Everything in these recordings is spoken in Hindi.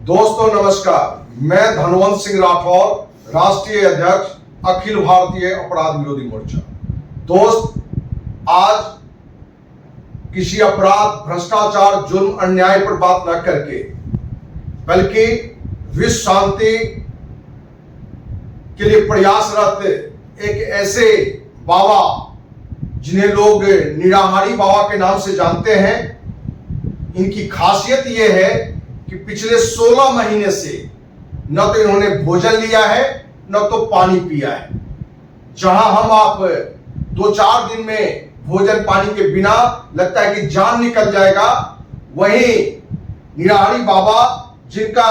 दोस्तों नमस्कार, मैं धनवंत सिंह राठौर, राष्ट्रीय अध्यक्ष अखिल भारतीय अपराध विरोधी मोर्चा। दोस्त, आज किसी अपराध, भ्रष्टाचार, जुल्म, अन्याय पर बात न करके बल्कि विश्व शांति के लिए प्रयासरत एक ऐसे बाबा जिन्हें लोग निराहारी बाबा के नाम से जानते हैं, इनकी खासियत यह है कि पिछले 16 महीने से न तो इन्होंने भोजन लिया है न तो पानी पिया है। जहां हम आप 2-4 दिन में भोजन पानी के बिना लगता है कि जान निकल जाएगा, वहीं निराहारी बाबा जिनका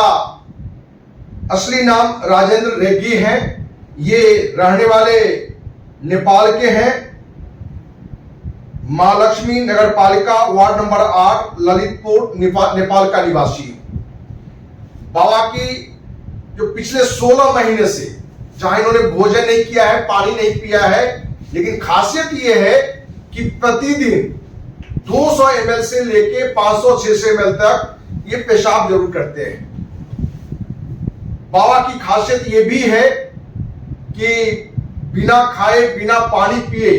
असली नाम राजेंद्र रेग्गी है, ये रहने वाले नेपाल के हैं। मां लक्ष्मी नगर पालिका वार्ड नंबर 8 ललितपुर नेपाल का निवासी। बाबा की जो पिछले 16 महीने से जहां इन्होंने भोजन नहीं किया है, पानी नहीं पिया है, लेकिन खासियत यह है कि प्रतिदिन 200 ml से लेके 500-600 ml तक ये पेशाब जरूर करते हैं। बाबा की खासियत यह भी है कि बिना खाए बिना पानी पिए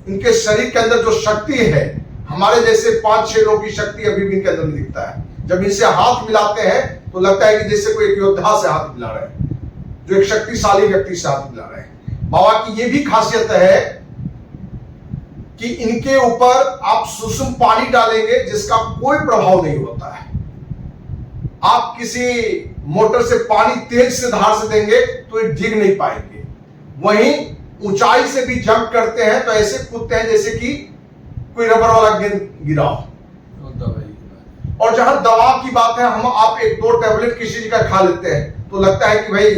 इनके शरीर के अंदर जो शक्ति है, हमारे जैसे 5-6 लोगों की शक्ति अभी भी इनके अंदर नहीं दिखता है। जब इनसे हाथ मिलाते हैं तो लगता है कि जैसे कोई एक योद्धा से हाथ मिला रहे हैं, जो एक शक्तिशाली व्यक्ति से हाथ मिला रहे हैं। बाबा की यह भी खासियत है कि इनके ऊपर आप सुसुम पानी डालेंगे जिसका कोई प्रभाव नहीं होता है। आप किसी मोटर से पानी तेज से धार से देंगे तो ये डिग नहीं पाएंगे। वहीं ऊंचाई से भी जंप करते हैं तो ऐसे कूदते हैं जैसे कि कोई रबर वाला गेंद गिरा हो। और जहां दवा की बात है, हम आप 1-2 टैबलेट किसी चीज का खा लेते हैं तो लगता है कि भाई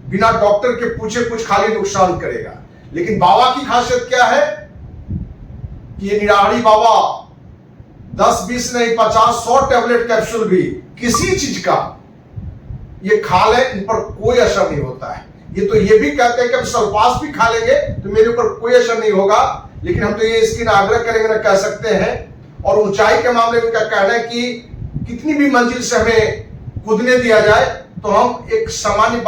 बिना डॉक्टर के पूछे कुछ खा लिए नुकसान करेगा। लेकिन बाबा की खासियत क्या है कि ये निराहारी बाबा 10-20 नहीं 50-100 टैबलेट कैप्सूल भी किसी चीज का ये खा ले, इन पर कोई असर नहीं होता है। ये भी कहते हैं कि हम सल्फास भी खा लेंगे तो मेरे ऊपर कोई असर नहीं होगा। लेकिन हम तो ये इसकी आग्रह करेंगे ना कह सकते हैं। और ऊंचाई के मामले में क्या कहना है कि कितनी भी मंजिल से हमें कूदने दिया जाए तो हम एक सामान्य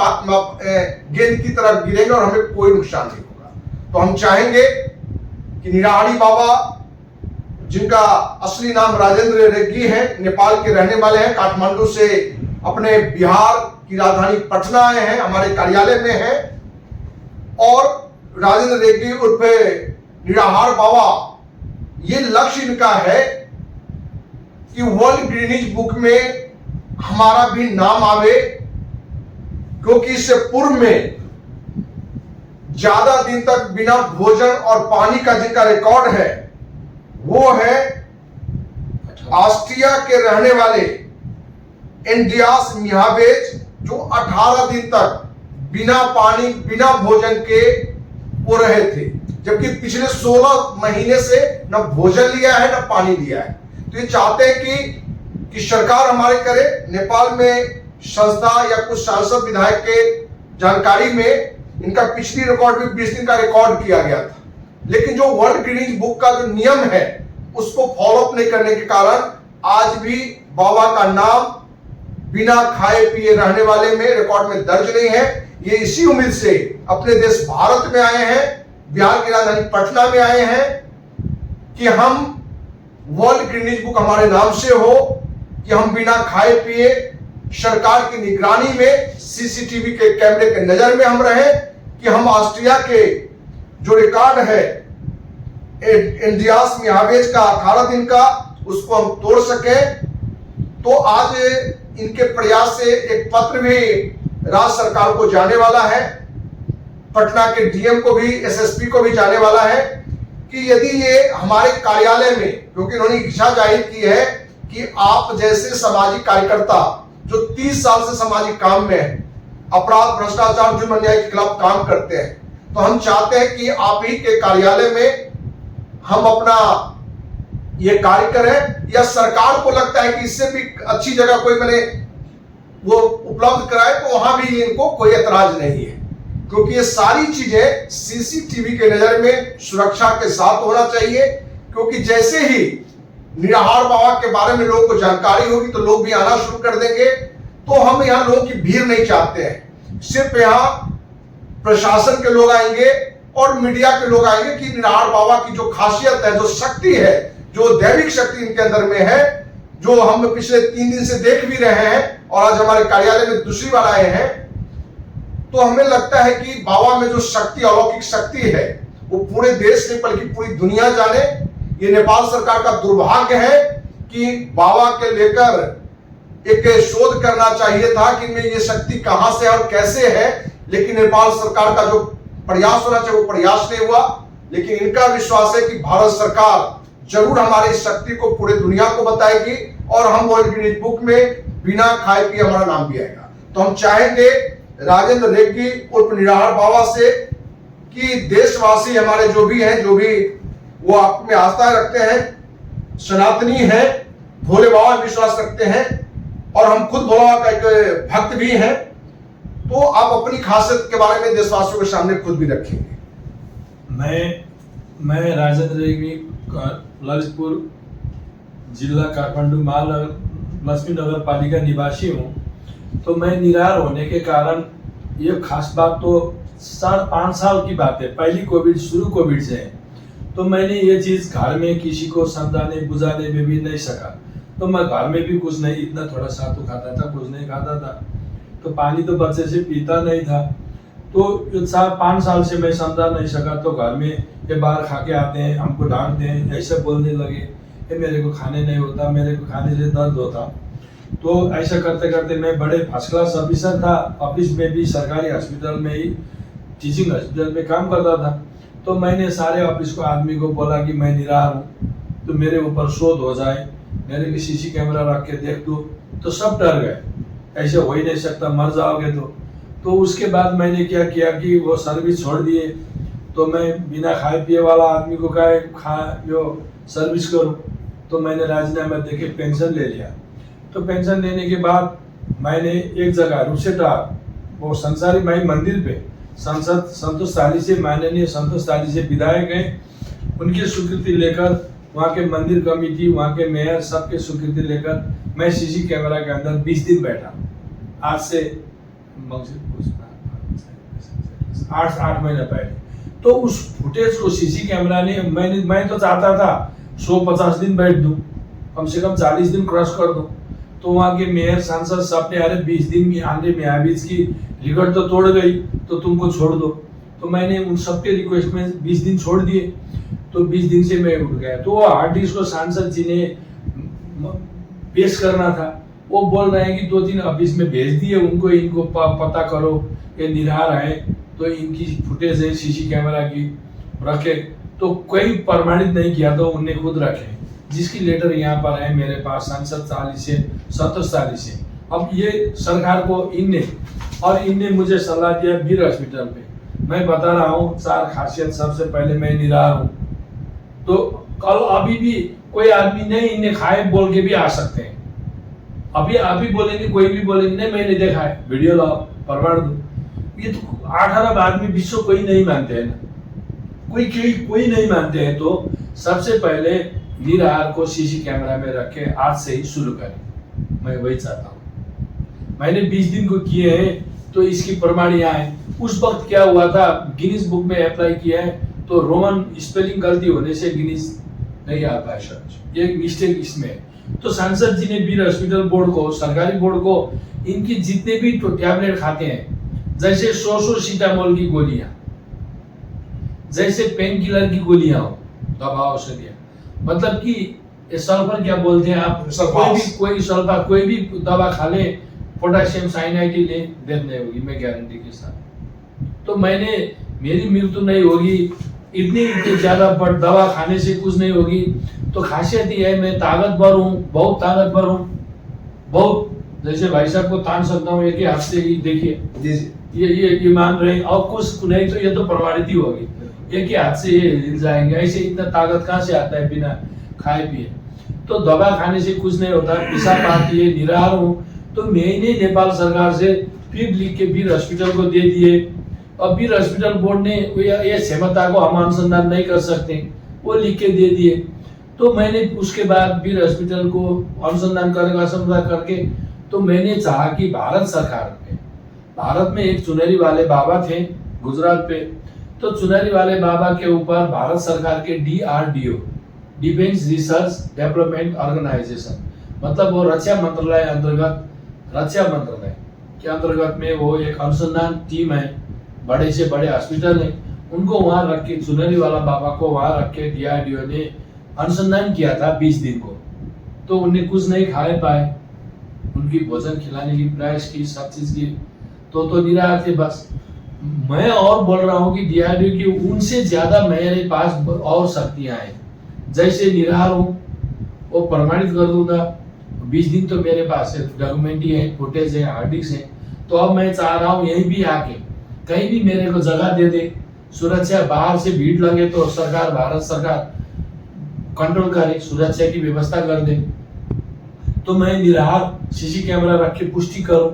गेंद की तरफ गिरेंगे और हमें कोई नुकसान नहीं होगा। तो हम चाहेंगे कि निराहारी बाबा जिनका असली नाम राजेंद्र रेग्गी है, नेपाल के रहने वाले हैं, काठमांडू से अपने बिहार की राजधानी पटना आए हैं, हमारे कार्यालय में है। और राजेंद्र रेग्गी उर्फ निराहार बाबा, ये लक्ष्य इनका है कि वर्ल्ड गिनीज बुक में हमारा भी नाम आवे, क्योंकि इससे पूर्व में ज्यादा दिन तक बिना भोजन और पानी का जिनका रिकॉर्ड है वो है ऑस्ट्रिया के रहने वाले एंड्रियास मिहावेज, जो 18 दिन तक बिना पानी बिना भोजन के वो रहे थे, जबकि पिछले 16 महीने से न भोजन लिया है न पानी लिया है। तो ये चाहते हैं कि सरकार हमारे करे। नेपाल में संस्था या कुछ सांसद विधायक के जानकारी में इनका पिछली रिकॉर्ड भी 20 दिन का रिकॉर्ड किया गया था, लेकिन जो वर्ल्ड गिनीज बुक का जो नियम है उसको फॉलो अप नहीं करने के कारण आज भी बाबा का नाम बिना खाए पिए रहने वाले में रिकॉर्ड में दर्ज नहीं है। ये इसी उम्मीद से अपने देश भारत में आए हैं, बिहार की राजधानी पटना में आए हैं कि हम वर्ल्ड गिनीज बुक हमारे नाम से हो, कि हम बिना खाए पिए सरकार की निगरानी में सीसीटीवी के कैमरे के नजर में हम रहे, कि हम ऑस्ट्रिया के जो रिकॉर्ड है एंड्रियास मिहावेज का 18 दिन का, उसको हम तोड़ सके। तो आज इनके प्रयास से एक पत्र भी राज्य सरकार को जाने वाला है, पटना के डीएम को भी, एसएसपी को भी जाने वाला है कि यदि ये हमारे कार्यालय में, क्योंकि इन्होंने इच्छा जाहिर की है कि आप जैसे सामाजिक कार्यकर्ता जो 30 साल से सामाजिक काम में है, अपराध, भ्रष्टाचार, जुर्म, अन्याय के खिलाफ काम करते हैं, तो हम चाहते हैं कि आप ही के कार्यालय में हम अपना ये कार्य करें, या सरकार को लगता है कि इससे भी अच्छी जगह कोई मैंने वो उपलब्ध कराए तो वहां भी इनको कोई एतराज नहीं है, क्योंकि ये सारी चीजें सीसीटीवी के नजर में सुरक्षा के साथ होना चाहिए। क्योंकि जैसे ही निराहार बाबा के बारे में लोगों को जानकारी होगी तो लोग भी आना शुरू कर देंगे। तो हम यहाँ लोगों की भीड़ नहीं चाहते हैं। सिर्फ यहाँ प्रशासन के लोग आएंगे और मीडिया के लोग आएंगे कि निराहार बाबा की जो खासियत है, जो शक्ति है, जो दैविक शक्ति इनके अंदर में है, जो हम पिछले 3 दिन से देख भी रहे हैं और आज हमारे कार्यालय में दूसरी बार आए हैं, तो हमें लगता है कि बाबा में जो शक्ति, अलौकिक शक्ति है, वो पूरे देश नहीं बल्कि पूरी दुनिया जाने। ये नेपाल सरकार का दुर्भाग्य है कि बाबा के लेकर एक शोध करना चाहिए था कि इनमें ये शक्ति कहां से और कैसे है, लेकिन नेपाल सरकार का जो प्रयास होना चाहिए वो प्रयास नहीं हुआ। लेकिन इनका विश्वास है कि भारत सरकार जरूर हमारी इस शक्ति को पूरे दुनिया को बताएगी और हम वर्ल्ड गिनीज बुक में बिना खाए पिए हमारा नाम भी आएगा। तो हम चाहेंगे राजेंद्र रेग्गी उर्फ निराहार बाबा से कि देशवासी हमारे जो भी हैं, जो भी वो आप में आस्था रखते हैं, सनातनी हैं, भोले बाबा में विश्वास रखते हैं और हम खुद भोला बाबा का एक भक्त भी हैं, तो आप अपनी खासियत के बारे में देशवासियों के सामने खुद भी रखेंगे। मैं राजेंद्र रेग्मी ललितपुर जिला काठमांडू महानगर लक्ष्मी नगर पालिका निवासी हूँ। तो मैं निराहार होने के कारण ये खास बात तो 5 साल की बात है, पहली शुरू कोविड से है। तो मैंने ये चीज़ घर में किसी को समझाने बुझाने में भी नहीं सका। तो मैं घर में भी कुछ नहीं, इतना थोड़ा सातू खाता था, कुछ नहीं खाता था। तो पानी तो बच्चे से पीता नहीं था। तो 5 साल से मैं समझा नहीं सका। तो घर में ये बाहर खा के आते हैं, हमको डांटते हैं, ऐसे बोलने लगे, ये मेरे को खाने नहीं होता, मेरे को खाने से दर्द होता। तो ऐसा करते करते मैं बड़े फर्स्ट क्लास ऑफिसर था, ऑफिस में भी सरकारी हॉस्पिटल में ही टीचिंग हॉस्पिटल में काम करता था। तो मैंने सारे ऑफिस को आदमी को बोला कि मैं निराहार हूँ, तो मेरे ऊपर शोध हो जाए, मेरे को सीसी कैमरा रख के देख दो। तो सब डर गए, ऐसे हो ही नहीं सकता, मर जाओगे। तो उसके बाद मैंने क्या किया कि वो सर्विस छोड़ दिए। तो मैं बिना खाए पिए वाला आदमी को जो सर्विस करूं। तो मैंने राजीनामा देके पेंशन ले लिया। तो पेंशन लेने के बाद मैंने एक जगह रुसेटा, वो संसारी माई मंदिर पे सांसद संतोष ताली से, माननीय संतोष ताली से विधायक हैं, उनकी स्वीकृति लेकर, वहाँ के मंदिर कमेटी, वहाँ के मेयर, सबके स्वीकृति लेकर मैं सीसी कैमरा के अंदर 20 दिन बैठा। आज से 8 महीने पहले। तो उस फुटेज को सीसी कैमरा ने, मैं तो चाहता था 150 दिन बैठ दूं, कम से कम 40 दिन क्रॉस कर दूं। तो वहाँ के मेयर, सांसद सब ने, अरे 20 दिन की आंध्र में आबिज की रिकॉर्ड तो तोड़ गई, तो तुमको छोड़ दो। तो मैंने उन सबके रिक्वेस्ट में 20 दिन छोड़ दिए। तो 20 दिन से मैं उठ गया। तो वो हार्ड डिस्क को सांसद जी ने पेश करना था, वो बोल रहे हैं कि 2-3 ऑफिस में भेज दिए उनको, इनको पता करो ये निराहार है, तो इनकी फुटेज है सीसी कैमरा की रखे। तो कोई प्रमाणित नहीं किया, तो उन्हें खुद रखे, जिसकी लेटर यहाँ पर है मेरे पास सांसद ताली से, संतोष ताली से। अब ये सरकार को इनने मुझे सलाह दिया वीर हॉस्पिटल पे। मैं बता रहा हूँ 4 खासियत। सबसे पहले मैं निराहार हूँ, तो कल अभी भी कोई आदमी नहीं इन्हें खाए बोल के भी आ सकते हैं। अभी बोलेंगे, कोई भी बोलेंगे नहीं मैंने देखा है, वीडियो लाओ, प्रमाण दो। ये तो 18 आदमी विश्व कोई नहीं मानते हैं ना, कोई नहीं मानते हैं। तो सबसे पहले निराहार को सीसी कैमरा में रख के आज से ही शुरू करें, मैं वही चाहता हूँ। मैंने 20 दिन को किए हैं, तो इसकी प्रमाण यहाँ है। उस वक्त क्या हुआ था, गिनीज बुक में अप्लाई किया है, तो रोमन स्पेलिंग गलती होने से गिनीज नहीं आता है, ये मिस्टेक इसमें है। तो सांसद जी ने वीर हॉस्पिटल बोर्ड को, सरकारी बोर्ड को, इनकी जितने भी टैबलेट खाते हैं, जैसे 100 सीटामोल की गोलियां, जैसे पेन किलर की गोलियां हो, दवा औषधियां, मतलब कि सल्फर क्या बोलते हैं आप, कोई भी दवा खा ले, पोटेशियम साइनाइड ले, डेथ नहीं होगी, मैं गारंटी के साथ। तो मेरी मृत्यु नहीं होगी, इतनी ज्यादा दवा खाने से कुछ नहीं होगी। तो खासियत ये है, मैं ताकतवर हूँ, बहुत ताकतवर हूँ, बहुत, जैसे भाई साहब को तान सकता हूँ एक ही हाथ से ही। देखिए ये मान रहे हैं, और कुछ नहीं तो ये तो प्रमाणित ही होगी, एक ही हाथ से ये हिल जाएंगे। ऐसे इतना ताकत कहाँ से आता है बिना खाए पिए। तो दवा खाने से कुछ नहीं होता, पेशाब आती है, निराहार हूँ। तो मैंने नेपाल सरकार से फिर लिख के वीर हॉस्पिटल को दे दिए। और वीर हॉस्पिटल बोर्ड ने ये क्षमता को हम अनुसंधान नहीं कर सकते, वो लिख के दे दिए। तो मैंने उसके बाद वीर हॉस्पिटल को अनुसंधान करके तो मैंने चाहा कि भारत में एक चुनरी वाले बाबा थे गुजरात पे, तो चुनरी वाले बाबा के ऊपर भारत सरकार के DRDO, defence research development organisation, मतलब वो रक्षा मंत्रालय के अंतर्गत में वो एक अनुसंधान टीम है, बड़े से बड़े हॉस्पिटल है, उनको वहां रख के चुनरी वाला बाबा को वहां रख के DRDO ने अनुसंधान किया था 20 दिन को। तो उन्हें कुछ नहीं खाए पाए, उनकी भोजन खिलाने की प्रयास की, सब चीज की, तो निराश थे बस। मैं और बोल रहा हूँ कि DRDO की उनसे ज्यादा मेरे पास और शक्तियां हैं, जैसे निराहार हूँ वो प्रमाणित कर दूंगा। 20 दिन तो मेरे पास है, डॉक्यूमेंट है, फुटेज है, हार्ड डिस्क है। तो अब मैं चाह रहा हूँ यहीं भी आके कहीं भी मेरे को जगह दे दे, सुरक्षा बाहर से भीड़ लगे तो सरकार, भारत सरकार कंट्रोल करे, सुरक्षा की व्यवस्था कर दे, तो मैं निराहार CC कैमरा रख के पुष्टि करूं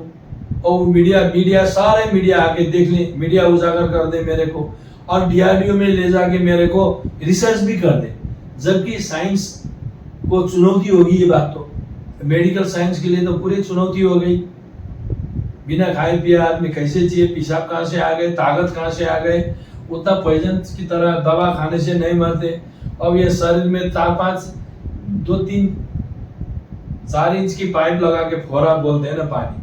और मीडिया सारे मीडिया आके देख ले, मीडिया उजागर कर दे मेरे को, और DRDO में ले जाके मेरे को रिसर्च भी कर दे। जबकि साइंस को चुनौती होगी ये बात, तो मेडिकल साइंस के लिए तो पूरी चुनौती हो गई। बिना खाए पिए आदमी कैसे जिए, पेशाब कहाँ से आ गए, ताकत कहाँ से आ गए, उतना पॉइजन की तरह दवा खाने से नहीं मरते। अब ये शरीर में 4 इंच की पाइप लगा के फोरा बोलते हैं ना पानी,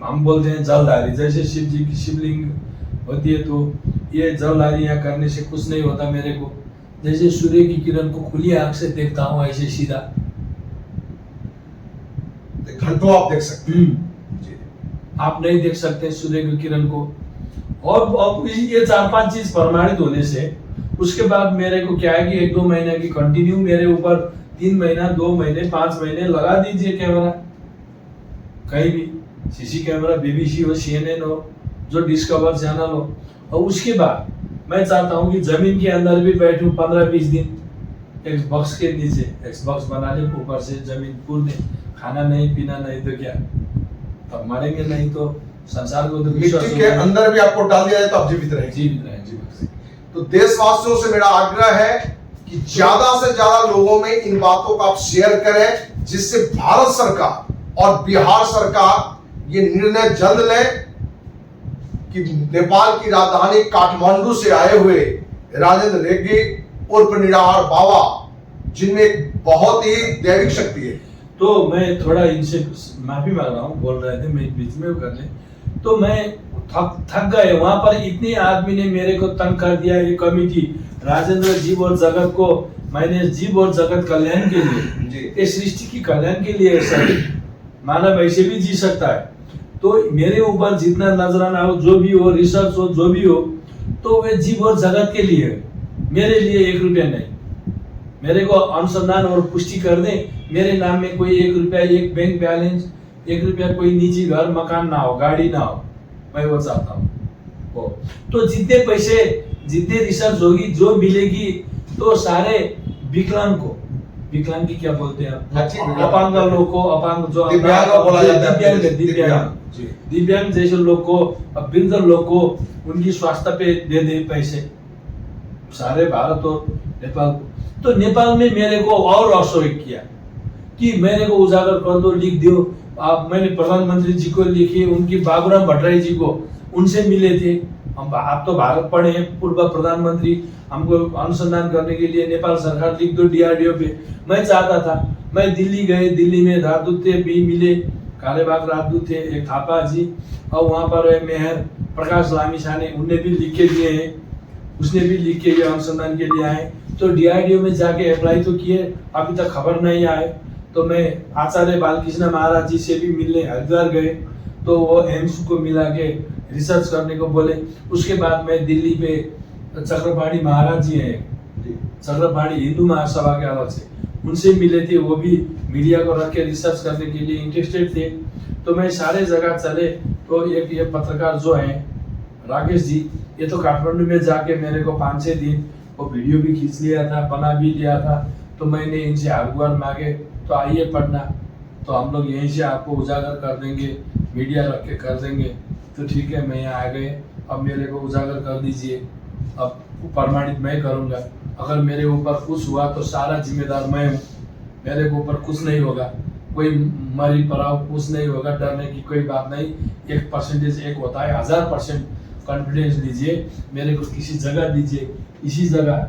हम बोलते हैं जलधारी, जैसे शिव जी की शिवलिंग होती है, तो ये जलधारियां करने से कुछ नहीं होता मेरे को। जैसे सूर्य की किरण को खुली आंख से देखता हूँ ऐसे सीधा घंटों आप देख सकते हैं। जी। आप नहीं देख सकते सूर्य की किरण को। और अब ये 4-5 चीज प्रमाणित होने से उसके बाद मेरे को क्या है कि 1-2 महीने की कंटिन्यू मेरे ऊपर 3 महीना, 2 महीने, 5 महीने लगा दीजिए कैमरा, कहीं भी CC कैमरा, BBC हो, CNN हो, जो डिस्कवर चैनल हो। और उसके बाद मैं चाहता हूँ कि जमीन के अंदर भी बैठूं 15-20 दिन, एक बॉक्स के नीचे Xbox बना ले, ऊपर से जमीन पूर्ण, खाना नहीं पीना नहीं तो क्या, तब मरेंगे, नहीं तो संसार को तो मिट्टी के अंदर भी आपको डाल दिया जाए तो आप जीवित रहेंगे। तो देशवासियों से मेरा आग्रह है कि ज्यादा से ज्यादा लोगों में इन बातों को आप शेयर करें, जिससे भारत सरकार और बिहार सरकार ये निर्णय जल्द ले कि नेपाल की राजधानी काठमांडू से आए हुए राजेंद्र रेड्डी उर्फ निराहार बाबा, जिनमें बहुत ही दैविक शक्ति है। तो मैं थोड़ा इनसे माफी मांग रहा हूँ, बोल रहे थे मैं बीच में कर ले, तो मैं थक गए। वहां पर इतने आदमी ने मेरे को तंग कर दिया, ये कमिटी राजेंद्र जीव और जगत को, मैंने जीव और जगत कल्याण के लिए, ये सृष्टि की कल्याण के लिए सर, मानव ऐसे भी जी सकता है। तो मेरे ऊपर जितना नजराना हो, जो भी हो, रिसर्च हो, जो भी हो, तो वे जीव और जगत के लिए, मेरे लिए 1 रुपया नहीं। मेरे को अनुसंधान और पुष्टि कर दे, मेरे नाम में कोई 1 रुपया, एक बैंक बैलेंस, 1 रुपया कोई निजी घर मकान ना हो, गाड़ी ना हो, मैं वो चाहता हूँ वो। तो जितने पैसे, जितने रिसर्च होगी, जो मिलेगी, तो सारे विकलांग को, विकलांग की क्या बोलते हैं, अपांग लोग को, अपांग जो दिव्यांग जैसे लोग को, वृद्ध लोग को, उनकी स्वास्थ्य पे दे दे पैसे, सारे भारत और नेपाल को। तो नेपाल में मेरे को और असहयोग किया कि मेरे को उजागर कर दो, लिख दो। आप, मैंने प्रधानमंत्री जी को लिखी, उनकी बाबूराम भट्टराई जी को, उनसे मिले थे हम। आप तो भारत पढ़े हैं, पूर्व प्रधानमंत्री, हमको अनुसंधान करने के लिए नेपाल सरकार लिख दो DRDO पे। मैं चाहता था, मैं दिल्ली गए, दिल्ली में राजदूत भी मिले, कालेबाग राजदूत थे, एक थापा जी, और वहाँ पर मेहर प्रकाश लामिछाने, उनने भी लिख के दिए हैं, उसने भी लिख के ये अनुसंधान के लिए आए। तो DRDO में जाके अप्लाई तो किए, अभी तक खबर नहीं आए। तो मैं आचार्य बालकृष्ण महाराज जी से भी मिलने हरिद्वार गए, तो वो एम्स को मिला के रिसर्च करने को बोले। उसके बाद मैं दिल्ली पे चक्रपाणी महाराज जी हैं, चक्रपाणी हिंदू महासभा के अलग से, उनसे मिले थे, वो भी मीडिया को रख के रिसर्च करने के लिए इंटरेस्टेड थे। तो मैं सारे जगह चले, तो एक ये पत्रकार जो है राकेश जी, ये तो काठमांडू में जाके मेरे को 5-6 दिन वो वीडियो भी खींच लिया था, बना भी लिया था। तो मैंने इनसे हाथ मांगे, तो आइए पढ़ना, तो हम लोग यहीं से आपको उजागर कर देंगे, मीडिया रख के कर देंगे। तो ठीक है, मैं यहाँ आ गए, अब मेरे को उजागर कर दीजिए, अब प्रमाणित मैं करूँगा। अगर मेरे ऊपर कुछ हुआ तो सारा जिम्मेदार मैं हूँ, मेरे को ऊपर कुछ नहीं होगा। कोई मरी पड़ाव कुछ नहीं होगा, डरने की कोई बात नहीं। 1% एक होता है, 1000% कॉन्फिडेंस लीजिए, मेरे को किसी जगह दीजिए, इसी जगह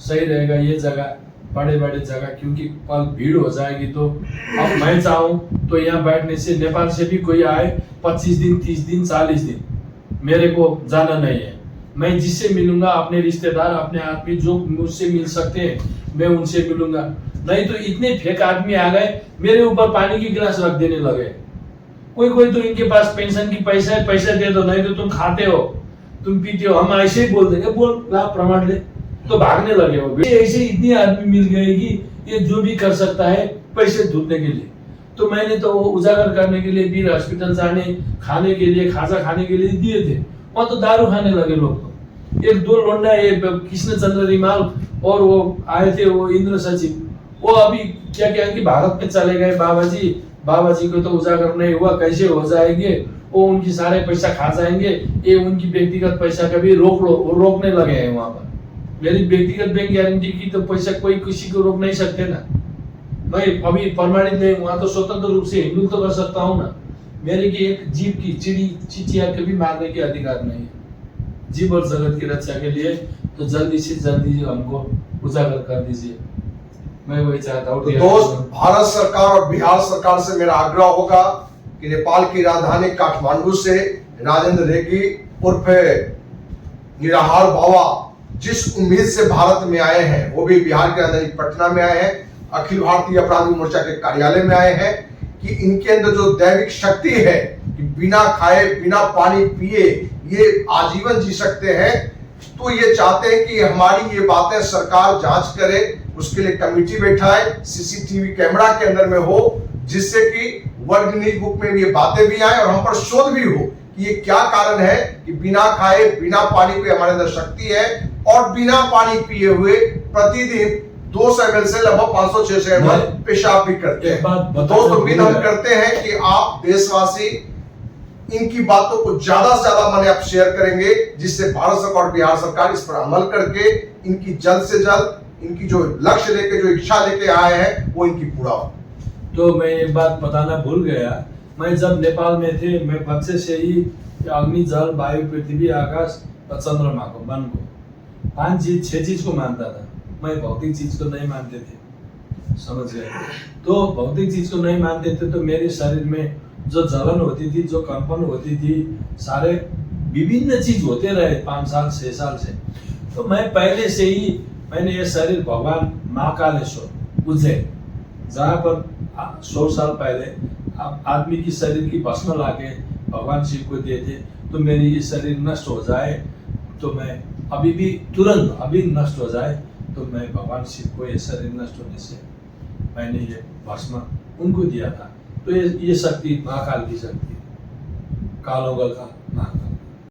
सही रहेगा, ये जगह बड़े बड़े जगह, क्योंकि कल भीड़ हो जाएगी। तो अब मैं चाहूँ तो यहाँ बैठने से नेपाल से भी कोई आए 25 दिन 30 दिन 40 दिन मेरे को जाना नहीं है। मैं जिससे मिलूंगा, अपने रिश्तेदार अपने आदमी जो मुझसे मिल सकते हैं मैं उनसे मिलूंगा। नहीं तो इतने फेक आदमी आ गए, मेरे ऊपर पानी की गिलास रख देने लगे। कोई कोई तो इनके पास पेंशन की पैसा है, पैसे दे दो, नहीं तो तुम खाते हो, तुम पीते हो, हम ऐसे ही बोल देंगे, बोल ला प्रमाण ले, तो भागने लगे हो। ऐसे इतने आदमी मिल गए कि ये जो भी कर सकता है पैसे ढूंढने के लिए। तो मैंने तो वो उजागर करने के लिए वीर हॉस्पिटल जाने, खाने के लिए, खाजा खाने के लिए दिए थे, वहां तो दारू खाने लगे लोग। तो एक दो लोंडा, ये कृष्ण चंद्र रिमाल और वो आए थे, वो इंद्र सचिव, वो अभी क्या क्या कि भारत में चले गए। बाबा जी को तो उजागर नहीं हुआ, कैसे हो जाएंगे, वो उनकी सारे पैसा खा जाएंगे, ये उनकी व्यक्तिगत पैसा कभी रोकने लगे हैं वहां पर। मेरी व्यक्तिगत बैंक गारंटी की तो पैसा कोई किसी को रोक नहीं सकते ना। मैं अभी प्रमाणित नहीं, वहां तो स्वतंत्र रूप से हिंदू तो कर सकता हूँ ना। मेरे की एक जीव की चिड़ी चिचिया के भी मारने के अधिकार नहीं है। जीव और जगत की रक्षा के लिए तो जल्दी से जल्दी हमको उजागर कर दीजिए, मैं वही चाहता हूँ। तो दोस्त, भारत सरकार और बिहार सरकार से मेरा आग्रह होगा कि नेपाल की राजधानी काठमांडू से राजेंद्र रेग्गी उर्फ निराहार बाबा जिस उम्मीद से भारत में आए हैं, वो भी बिहार के राजधानी पटना में आए हैं, अखिल भारतीय अपराधी मोर्चा के कार्यालय में आए हैं, कि इनके अंदर जो दैविक शक्ति है कि बिना खाए बिना पानी पिए ये आजीवन जी सकते हैं। तो ये चाहते हैं कि हमारी ये बातें सरकार जांच करे, उसके लिए कमेटी बैठाए, सीसीटीवी कैमरा के अंदर में हो, जिससे कि वर्ल्ड गिनीज बुक में ये बातें भी आए और हम पर शोध भी हो कि ये क्या कारण है कि बिना खाए बिना पानी पिए हमारे अंदर शक्ति है, और बिना पानी पिए हुए प्रतिदिन 200 ml से लगभग 500-600 ml पेशाब भी करते हैं। दोस्त, उम्मीद हम करते हैं कि आप देशवासी इनकी बातों को ज्यादा से ज्यादा माने आप शेयर करेंगे, जिससे भारत सरकार और बिहार सरकार इस पर अमल करके इनकी जल्द से जल्द इनकी जो लक्ष्य लेके जो इच्छा लेके आए हैं वो इनकी पूरा हो। तो मैं एक बात बताना भूल गया, मैं जब नेपाल में थे, मैं बच्चे से ही अग्नि जल वायु पृथ्वी आकाश और चंद्रमा को, मन को, 6 चीज को मानता था। मैं भौतिक चीज को नहीं मानते थे, समझ गए। तो भौतिक चीज को नहीं मानते थे तो मेरे शरीर में जो जलन होती थी, जो कंपन होती थी, सारे विभिन्न चीज होते रहे 5 साल 6 साल से। तो मैं पहले से ही मैंने ये शरीर भगवान महाकालेश्वर उज्जैन, जहाँ पर 100 साल पहले आदमी की शरीर की भस्म लाके भगवान शिव को दिए थे। तो मेरी ये शरीर नष्ट हो जाए तो मैं अभी भी तुरंत अभी नष्ट हो जाए तो मैं भगवान शिव को ये शरीर नष्ट होने से मैंने ये भस्म उनको दिया था। तो ये शक्ति महाकाल की शक्ति, कालोगल का महाकाल।